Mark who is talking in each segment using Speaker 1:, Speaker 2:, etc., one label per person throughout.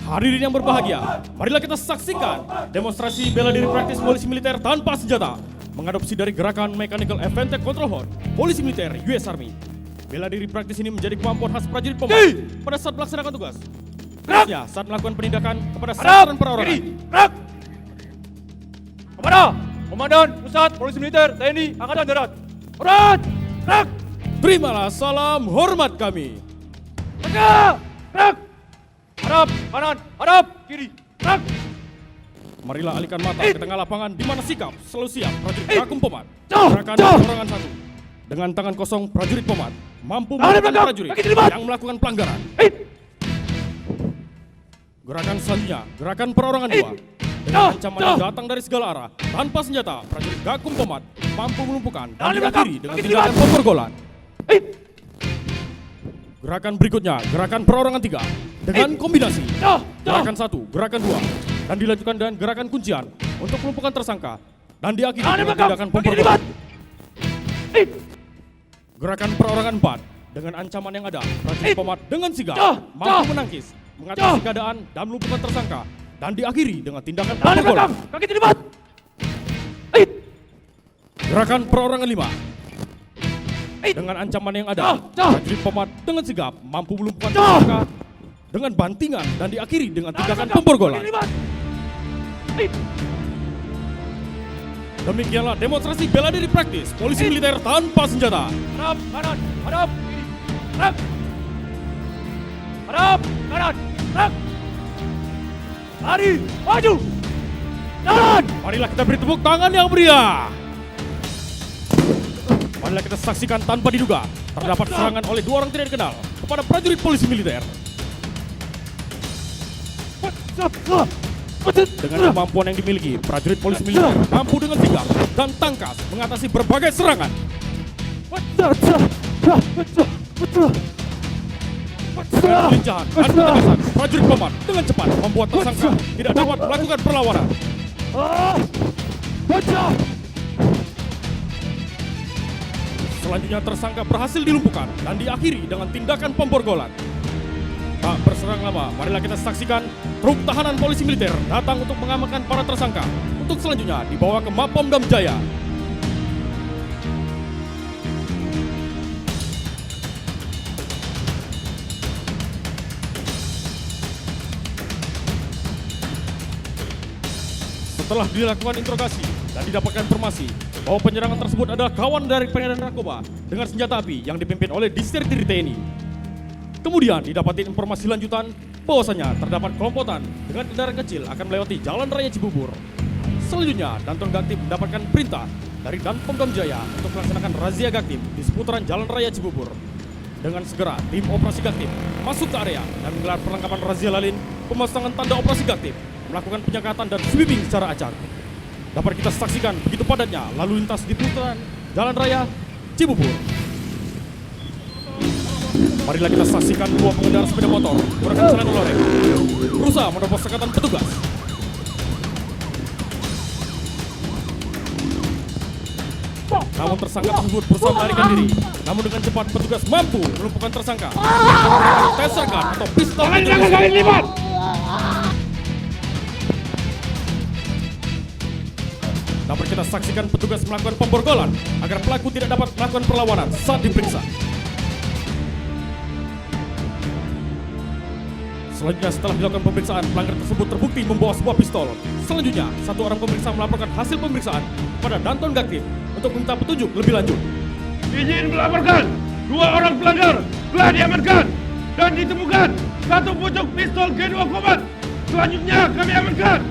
Speaker 1: Hadirin yang berbahagia, marilah kita saksikan demonstrasi bela diri praktis polisi militer tanpa senjata mengadopsi dari gerakan Mechanical Advantage Control Horn Polisi Militer US Army. Bela diri praktis ini menjadi kemampuan khas prajurit Pomat pada saat melaksanakan tugas. Khususnya saat melakukan penindakan kepada sasaran perorangan.
Speaker 2: Kepada Komandan Pusat Polisi Militer TNI Angkatan Darat. Hormat! Gerak!
Speaker 1: Terimalah salam hormat kami.
Speaker 2: Tegak! Gerak! Hadap kanan, hadap kiri. Gerak!
Speaker 1: Marilah alihkan mata ke tengah lapangan di mana sikap selalu siap prajurit Gakum Pomat.
Speaker 2: Jauh!
Speaker 1: Gerakan
Speaker 2: Jauh!
Speaker 1: perorangan 1. Dengan tangan kosong prajurit Pomat mampu
Speaker 2: Tangan di
Speaker 1: menekan
Speaker 2: belakang,
Speaker 1: prajurit
Speaker 2: kaki terlibat.
Speaker 1: yang melakukan pelanggaran. Gerakan selanjutnya, gerakan perorangan 2. Dengan ancaman yang datang dari segala arah, tanpa senjata, prajurit Gakum Pomat mampu melumpuhkan dan
Speaker 2: Tangan di belakang,
Speaker 1: diakhiri dengan
Speaker 2: kaki
Speaker 1: tindakan
Speaker 2: terlibat.
Speaker 1: pemborgolan. Gerakan berikutnya, gerakan perorangan 3. Dengan kombinasi gerakan 1, gerakan 2, dan dilanjutkan dengan gerakan kuncian untuk melumpuhkan tersangka dan diakhiri
Speaker 2: Tangan di
Speaker 1: dengan
Speaker 2: belakang,
Speaker 1: tindakan
Speaker 2: kaki
Speaker 1: pemborgolan.
Speaker 2: terlibat.
Speaker 1: Gerakan perorangan 4 dengan ancaman yang ada, prajurit Pomat dengan sigap mampu menangkis, mengatasi keadaan dan melumpuhkan tersangka dan diakhiri dengan tindakan
Speaker 2: Tangan di belakang,
Speaker 1: pemborgolan.
Speaker 2: kaki terlibat.
Speaker 1: Gerakan perorangan 5 dengan ancaman yang ada, prajurit Pomat dengan sigap mampu melumpuhkan tersangka dengan bantingan dan diakhiri dengan tindakan pemborgolan. Demikianlah demonstrasi bela diri praktis polisi militer tanpa senjata.
Speaker 2: Hadap kanan, hadap kiri. Gerak! Hadap kanan, gerak! Lari, maju! Jalan!
Speaker 1: Marilah kita beri tepuk tangan yang meriah. Marilah kita saksikan tanpa diduga terdapat serangan oleh 2 orang tidak dikenal kepada prajurit polisi militer. Dengan kemampuan yang dimiliki, prajurit polisi militer mampu dengan sigap dan tangkas mengatasi berbagai serangan. Dengan kelincahan dan ketegasan, prajurit Pomat dengan cepat membuat tersangka tidak dapat melakukan perlawanan. Selanjutnya tersangka berhasil dilumpuhkan dan diakhiri dengan tindakan pemborgolan. Tak berserang lama, marilah kita saksikan truk tahanan polisi militer datang untuk mengamankan para tersangka untuk selanjutnya dibawa ke Mapolda Jaya. Setelah dilakukan interogasi dan didapatkan informasi bahwa penyerangan tersebut adalah kawan dari pengedar narkoba dengan senjata api yang dipimpin oleh Disertir TNI. Kemudian didapati informasi lanjutan bahwasanya terdapat kelompokan dengan kendaraan kecil akan melewati Jalan Raya Cibubur. Selanjutnya, Danton Gaktim mendapatkan perintah dari Danpom Jaya untuk melaksanakan razia Gaktim di seputaran Jalan Raya Cibubur. Dengan segera, tim operasi Gaktim masuk ke area dan menggelar perlengkapan razia lalin, pemasangan tanda operasi Gaktim, melakukan penyekatan dan sweeping secara acak. Dapat kita saksikan begitu padatnya lalu lintas di putaran Jalan Raya Cibubur. Marilah kita saksikan 2 pengendara sepeda motor menggunakan celana loreng berusaha menerobos sekatan petugas. Namun tersangka tersebut berusaha melarikan diri. Namun dengan cepat petugas mampu melumpuhkan tersangka. Teserkan atau pistol. Dapat kita saksikan petugas melakukan pemborgolan agar pelaku tidak dapat melakukan perlawanan saat diperiksa. Selanjutnya setelah dilakukan pemeriksaan, pelanggar tersebut terbukti membawa sebuah pistol. Selanjutnya, 1 orang pemeriksa melaporkan hasil pemeriksaan kepada Danton Gaktim untuk meminta petunjuk lebih lanjut.
Speaker 3: Izin melaporkan, 2 orang pelanggar telah diamankan dan ditemukan 1 pucuk pistol G2 Komat. Selanjutnya kami amankan.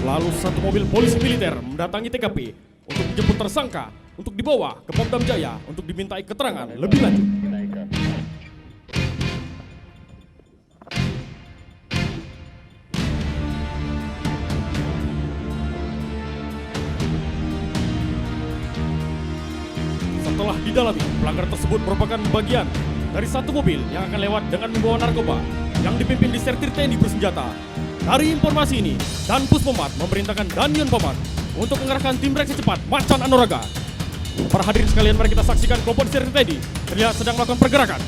Speaker 1: Lalu 1 mobil polisi militer mendatangi TKP untuk menjemput tersangka untuk dibawa ke Polda Jaya untuk dimintai keterangan lebih lanjut. Setelah didalami, pelanggar tersebut merupakan bagian dari 1 mobil yang akan lewat dengan membawa narkoba yang dipimpin Disertir TNI bersenjata. Dari informasi ini, Dan Puspomat memerintahkan Danyon Pomat untuk mengerahkan tim reaksi cepat Macan Anoraga. Para hadirin sekalian, mari kita saksikan kelompok Disertir TNI terlihat sedang melakukan pergerakan.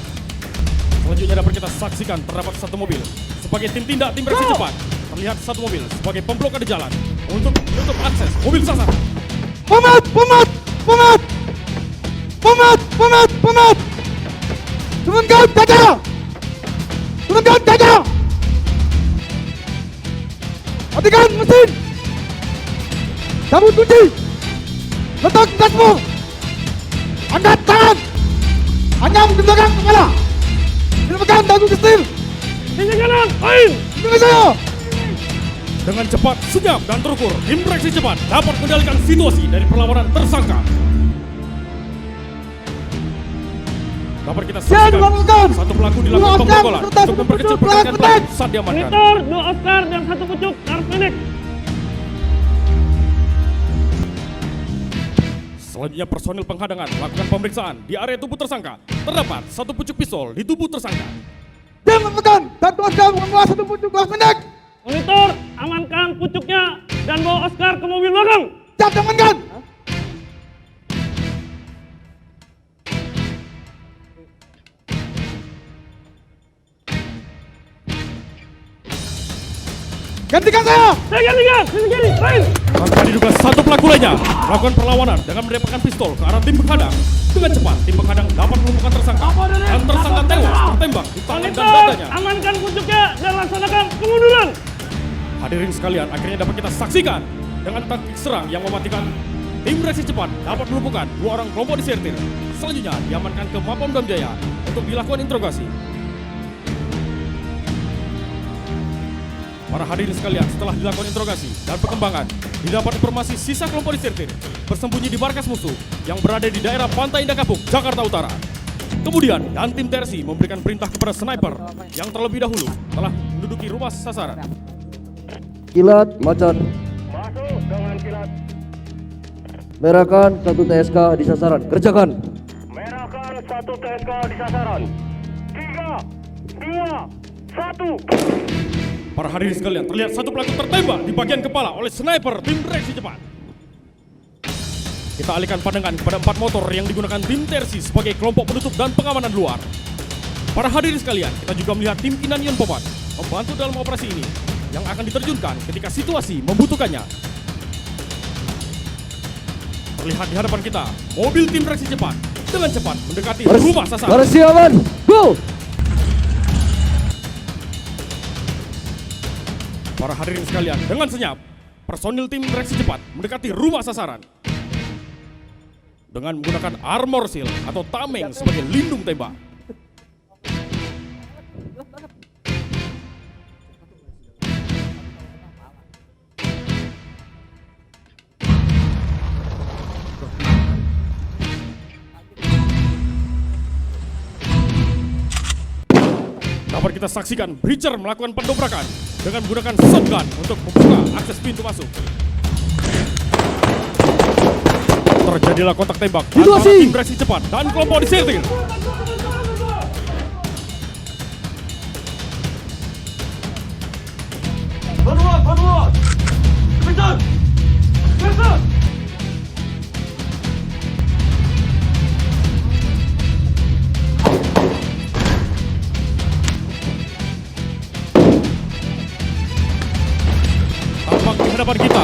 Speaker 1: Selanjutnya dapat kita saksikan terdapat satu mobil sebagai tim tindak tim reaksi cepat. Terlihat satu mobil sebagai pemblokade jalan untuk menutup akses mobil sasar.
Speaker 4: Pemat! Turunkan dada! Matikan mesin! Cabut kunci! Letak dashboard! Angkat tangan! Anyam di belakang kepala! Diletakkan dagu ke setir!
Speaker 3: Sisi kanan, lain!
Speaker 4: Dengan saya!
Speaker 1: Dengan cepat, senyap, dan terukur, tim reaksi cepat dapat mengendalikan situasi dari perlawanan tersangka. Dapat kita saksikan satu pelaku dilakukan pembokolan untuk memperkecil pergerakan pelaku saat diamankan.
Speaker 3: Monitor, 2 Oscar dan 1 pucuk Dark.
Speaker 1: Selanjutnya personil penghadangan melakukan pemeriksaan di area tubuh tersangka. Terdapat satu pucuk pistol di tubuh tersangka.
Speaker 4: Jangan menekan! Satu Oscar membawa satu pucuk kelas pendek!
Speaker 3: Monitor, amankan pucuknya dan bawa Oscar ke mobil belakang.
Speaker 4: Siap, amankan! Gantikan saya!
Speaker 3: Saya gantikan, sisi kiri, lain!
Speaker 1: Maka diduga satu pelaku lainnya melakukan perlawanan dengan menembakkan pistol ke arah tim penghadang. Dengan cepat, tim penghadang dapat melumpuhkan tersangka dan tersangka tewas tertembak di tangan dan
Speaker 3: Monitor,
Speaker 1: dadanya.
Speaker 3: amankan pucuknya dan laksanakan kemunduran.
Speaker 1: Hadirin sekalian, akhirnya dapat kita saksikan dengan taktik serang yang mematikan. Tim reaksi cepat dapat melumpuhkan 2 orang kelompok disertir. Selanjutnya diamankan ke Mapolda Dam Jaya untuk dilakukan interogasi. Para hadirin sekalian, setelah dilakukan interogasi dan perkembangan, didapat informasi sisa kelompok disertir bersembunyi di markas musuh yang berada di daerah Pantai Indah Kapuk, Jakarta Utara. Kemudian, dan tim TRC memberikan perintah kepada sniper yang terlebih dahulu telah menduduki rumah sasaran.
Speaker 5: Kilat Macan,
Speaker 3: Masuk dengan kilat.
Speaker 5: merahkan 1 TSK di sasaran. Kerjakan.
Speaker 3: Merahkan 1 TSK di sasaran. 3, 2, 1.
Speaker 1: Para hadirin sekalian, terlihat satu pelaku tertembak di bagian kepala oleh sniper tim reaksi cepat. Kita alihkan pandangan kepada 4 motor yang digunakan tim TRC sebagai kelompok penutup dan pengamanan luar. Para hadirin sekalian, kita juga melihat tim Inanion Pomat membantu dalam operasi ini yang akan diterjunkan ketika situasi membutuhkannya. Terlihat di hadapan kita, mobil tim reaksi cepat dengan cepat mendekati rumah sasaran.
Speaker 5: Baris aman. Go.
Speaker 1: Para hadirin sekalian, dengan senyap, personil tim reaksi cepat mendekati rumah sasaran dengan menggunakan armor shield atau tameng sebagai lindung tembak. Dapat kita saksikan Breacher melakukan pendobrakan dengan menggunakan shotgun untuk membuka akses pintu masuk. Terjadilah kontak tembak antara tim reaksi cepat dan kelompok disertir. Tampak di hadapan kita,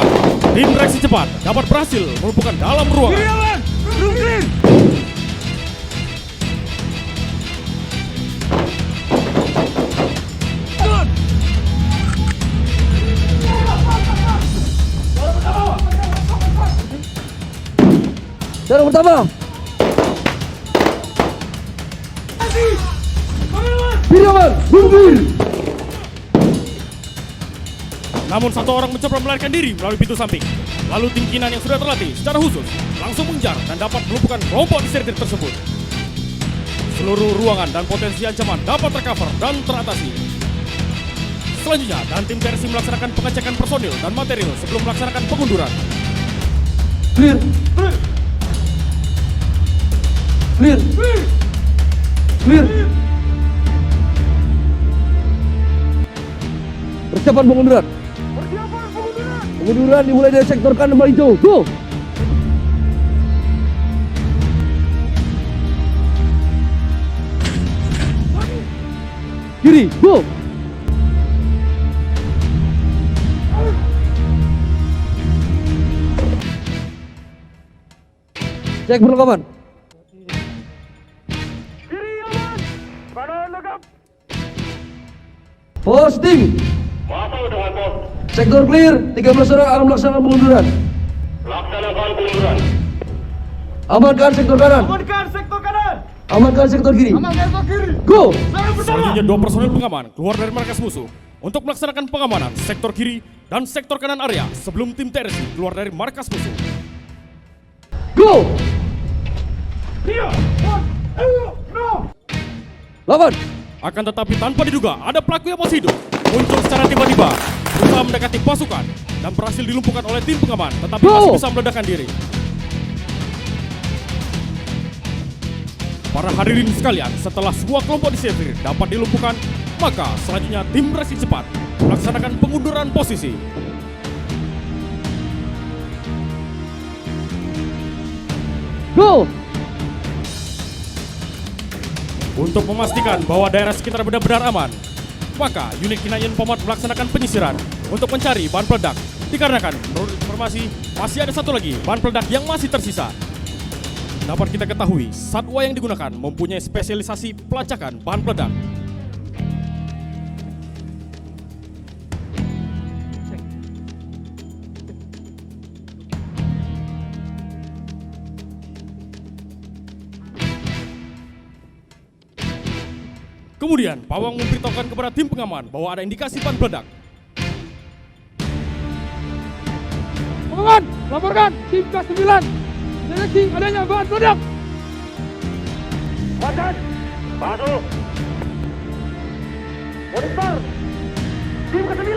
Speaker 1: tim reaksi cepat dapat berhasil melumpuhkan dalam ruangan.
Speaker 5: Cara pertama. Piraman, mundur.
Speaker 1: Namun satu orang mencoba melarikan diri melalui pintu samping. Lalu tim Kinan yang sudah terlatih secara khusus langsung mengejar dan dapat melumpuhkan kelompok disertir tersebut. Seluruh ruangan dan potensi ancaman dapat tercover dan teratasi. Selanjutnya, dan tim TRC melaksanakan pengecekan personil dan material sebelum melaksanakan pengunduran.
Speaker 5: Clear. Clear. Clear. Persiapan pengunduran. Pengunduran dimulai dari sektor kanan nomor hijau. Go! Kiri, go! Cek perlengkapan. Posting.
Speaker 3: Masuk dengan pos.
Speaker 5: Sektor clear. 13 orang akan melaksanakan pengunduran.
Speaker 3: Laksanakan pengunduran.
Speaker 5: Amankan sektor kanan.
Speaker 4: Amankan sektor kanan.
Speaker 5: Amankan sektor kiri.
Speaker 4: Amankan sektor kiri.
Speaker 5: Go!
Speaker 1: Selanjutnya 2 personel pengaman keluar dari markas musuh untuk melaksanakan pengamanan sektor kiri dan sektor kanan area sebelum tim TRC keluar dari markas musuh.
Speaker 5: Go!
Speaker 3: Dia.
Speaker 5: Lawan.
Speaker 1: Akan tetapi tanpa diduga ada pelaku yang masih hidup muncul secara tiba-tiba berusaha mendekati pasukan dan berhasil dilumpuhkan oleh tim pengaman tetapi
Speaker 5: Go!
Speaker 1: masih bisa meledakkan diri. Para hadirin sekalian, setelah semua kelompok disisir dapat dilumpuhkan, maka selanjutnya tim reaksi cepat melaksanakan pengunduran posisi.
Speaker 5: Go!
Speaker 1: Untuk memastikan bahwa daerah sekitar benar-benar aman, maka unit Kinayan Pomat melaksanakan penyisiran untuk mencari bahan peledak. Dikarenakan menurut informasi masih ada satu lagi bahan peledak yang masih tersisa. Dapat kita ketahui, satwa yang digunakan mempunyai spesialisasi pelacakan bahan peledak. Kemudian, pawang memberitahukan kepada tim pengaman bahwa ada indikasi bahan peledak.
Speaker 4: Pengaman, laporkan tim K9. Deteksi adanya bahan peledak.
Speaker 3: Wajan. Masuk. Monitor. Tim ke-9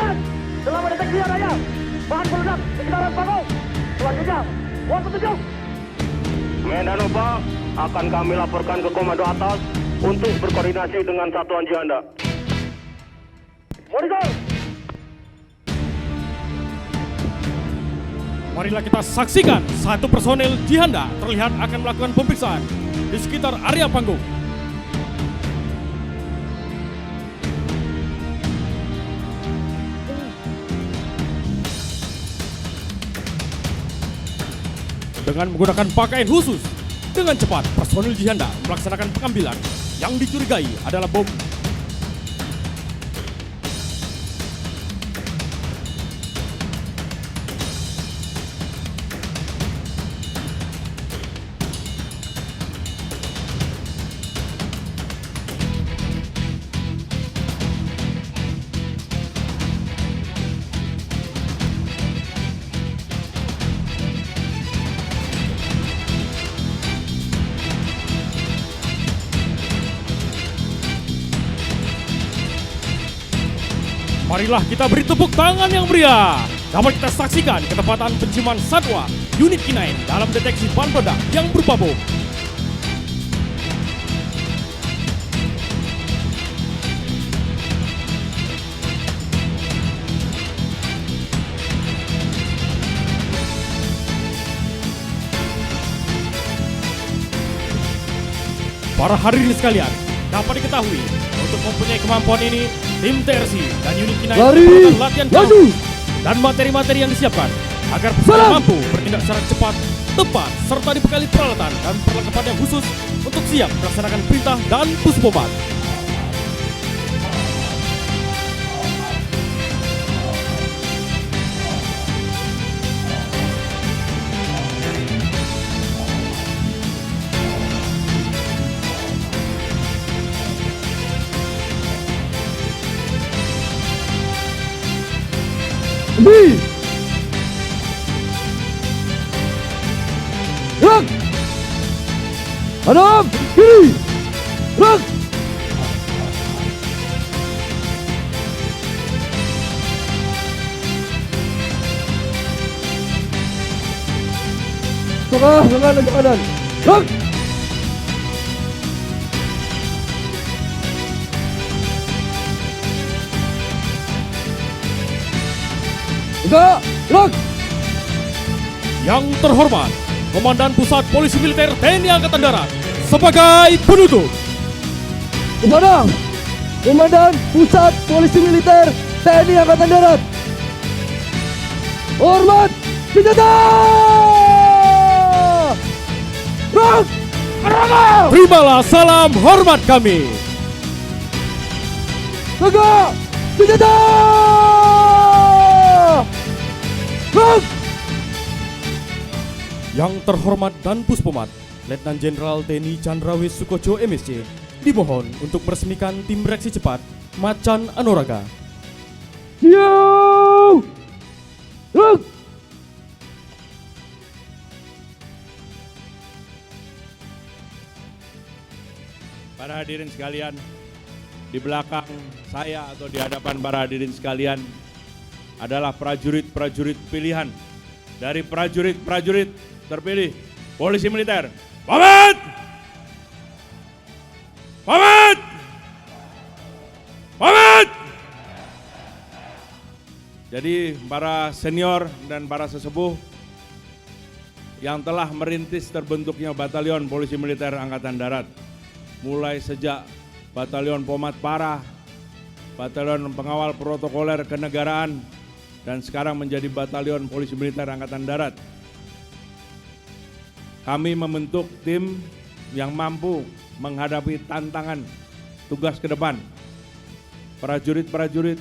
Speaker 3: telah mendeteksi adanya bahan peledak di sekitaran panggung. Selanjutnya, buat petunjuk. Mendanova akan kami laporkan ke komando atas untuk berkoordinasi dengan satuan jihanda. Monitor.
Speaker 1: Marilah kita saksikan satu personel jihanda terlihat akan melakukan pemeriksaan di sekitar area panggung. Dengan menggunakan pakaian khusus, dengan cepat personil jihanda melaksanakan pengambilan. Yang dicurigai adalah bom. Marilah kita beri tepuk tangan yang meriah. Dapat kita saksikan ketepatan penciuman satwa unit K9 dalam deteksi bahan peledak yang berupa bom. Para hadirin sekalian, dapat diketahui untuk mempunyai kemampuan ini, tim TRC dan unit K9
Speaker 5: Lari!
Speaker 1: melakukan latihan
Speaker 5: Maju!
Speaker 1: jauh dan materi-materi yang disiapkan agar peserta
Speaker 5: Salam!
Speaker 1: mampu bertindak secara cepat, tepat, serta dibekali peralatan dan perlengkapan yang khusus untuk siap melaksanakan perintah dan puspomat.
Speaker 5: Bi! Gerak! Hadap! Kiri! Gerak! Tengah, tengah, dan kanan. Gerak! Enggak! Gerak!
Speaker 1: Yang terhormat, Komandan Pusat Polisi Militer TNI Angkatan Darat sebagai penutup.
Speaker 5: Kepada Komandan Pusat Polisi Militer TNI Angkatan Darat. Hormat senjata! Gerak!
Speaker 1: Terimalah salam hormat kami.
Speaker 5: Tegak! Senjata! Gerak!
Speaker 1: Yang terhormat dan Puspomat, Letnan Jenderal TNI Chandrawis Sukoco MSC, dimohon untuk meresmikan tim reaksi cepat Macan Anoraga.
Speaker 5: Siap! Gerak!
Speaker 2: Para hadirin sekalian, di belakang saya atau di hadapan para hadirin sekalian adalah prajurit-prajurit pilihan dari prajurit-prajurit terpilih Polisi Militer. Pamat! Pamat! Pamat! Jadi para senior dan para sesepuh yang telah merintis terbentuknya Batalion Polisi Militer Angkatan Darat, mulai sejak Batalion Pomat Parah, Batalion Pengawal Protokoler Kenegaraan, dan sekarang menjadi Batalion Polisi Militer Angkatan Darat. Kami membentuk tim yang mampu menghadapi tantangan tugas ke depan. Prajurit-prajurit,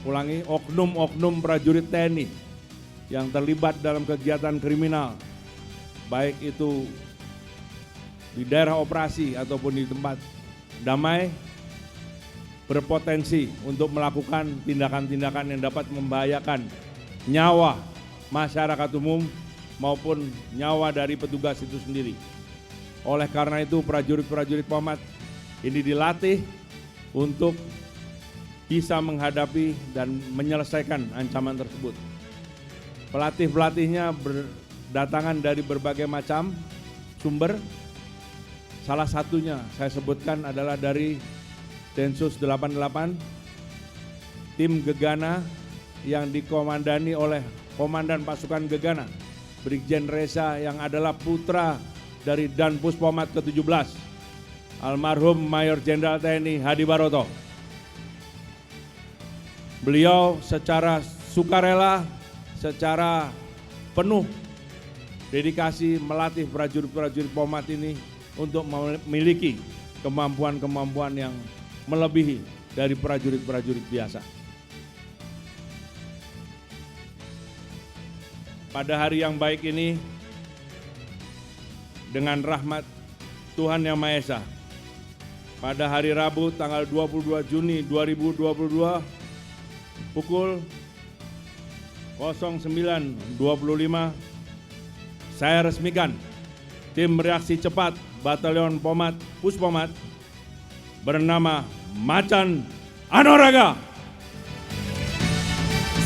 Speaker 2: ulangi, oknum-oknum prajurit TNI yang terlibat dalam kegiatan kriminal, baik itu di daerah operasi ataupun di tempat damai, berpotensi untuk melakukan tindakan-tindakan yang dapat membahayakan nyawa masyarakat umum maupun nyawa dari petugas itu sendiri. Oleh karena itu prajurit-prajurit Pomat ini dilatih untuk bisa menghadapi dan menyelesaikan ancaman tersebut. Pelatih-pelatihnya berdatangan dari berbagai macam sumber. Salah satunya saya sebutkan adalah dari Densus 88, tim Gegana yang dikomandani oleh Komandan Pasukan Gegana, Brigjen Reza, yang adalah putra dari Danpus Pomat ke-17, almarhum Mayor Jenderal TNI Hadi Baroto. Beliau secara sukarela, secara penuh dedikasi melatih prajurit-prajurit Pomat ini untuk memiliki kemampuan-kemampuan yang melebihi dari prajurit-prajurit biasa. Pada hari yang baik ini, dengan rahmat Tuhan Yang Maha Esa, pada hari Rabu tanggal 22 Juni 2022 pukul 09.25 saya resmikan tim reaksi cepat Batalion Pomat Puspomat bernama Macan Anoraga.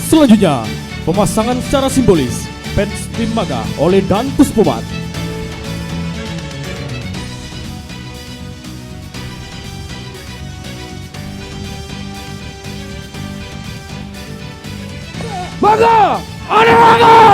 Speaker 1: Selanjutnya, pemasangan secara simbolis Pens Tim Maga oleh Dan Puspomat.
Speaker 5: Maga! Anoraga!